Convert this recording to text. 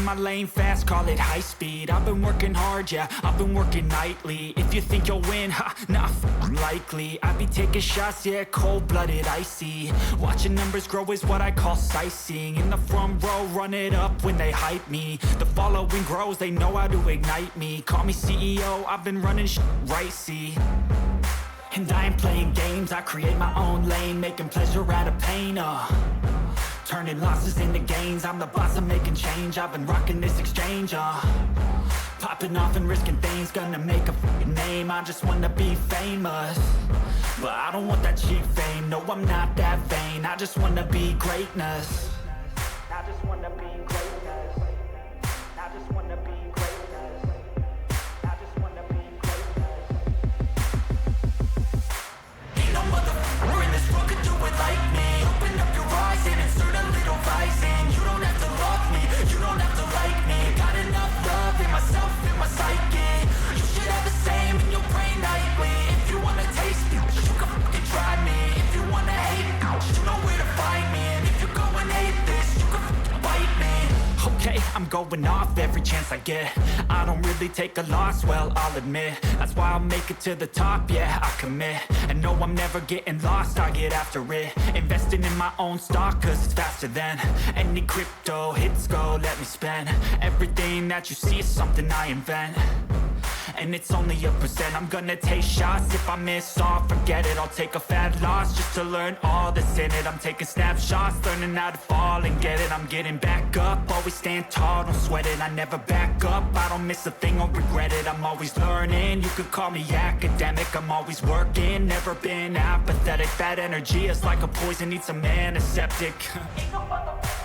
in my lane fast, call it high speed. I've been working hard, yeah, I've been working nightly. If you think you'll win, ha, nah, likely. I be taking shots, yeah, cold-blooded, icy. Watching numbers grow is what I call sightseeing. In the front row, run it up when they hype me. The following grows, they know how to ignite me. Call me CEO, I've been running right, see. And I ain't playing games, I create my own lane, making pleasure out of pain, turning losses into gains, I'm the boss, I'm making change. I've been rocking this exchange, popping off and risking things, gonna make a fucking name. I just wanna be famous, but I don't want that cheap fame. No, I'm not that vain, I just wanna be greatness. I just wanna be greatness. I just wanna be greatness. I just wanna be greatness. Ain't no motherfucker in this world could do it like me. Open up your eyes and insert a little vice in. You don't have to love me, you don't have to like me. Got enough love in myself, in my psyche. You should have the same in your brain nightly. If you wanna taste it, you can fucking try me. If you wanna hate it, you know where to find me. And if you go and hate this, you can fucking bite me. Okay, I'm going off every chance I get. I don't really take a loss, well, I'll admit. That's why I'll make it to the top, yeah, I commit. And no, I'm never getting lost, I get after it. Investing in my own stock, cause it's faster than any crypto hits go, let me spend. Everything that you see is something I invent, and it's only a percent. I'm gonna take shots, if I miss all, forget it. I'll take a fat loss just to learn all that's in it. I'm taking snapshots, learning how to fall and get it. I'm getting back up, always stand tall, don't sweat it. I never back up, I don't miss a thing or regret it. I'm always learning, you could call me academic. I'm always working, never been apathetic. That energy is like a poison, needs some antiseptic. Ain't no motherfucker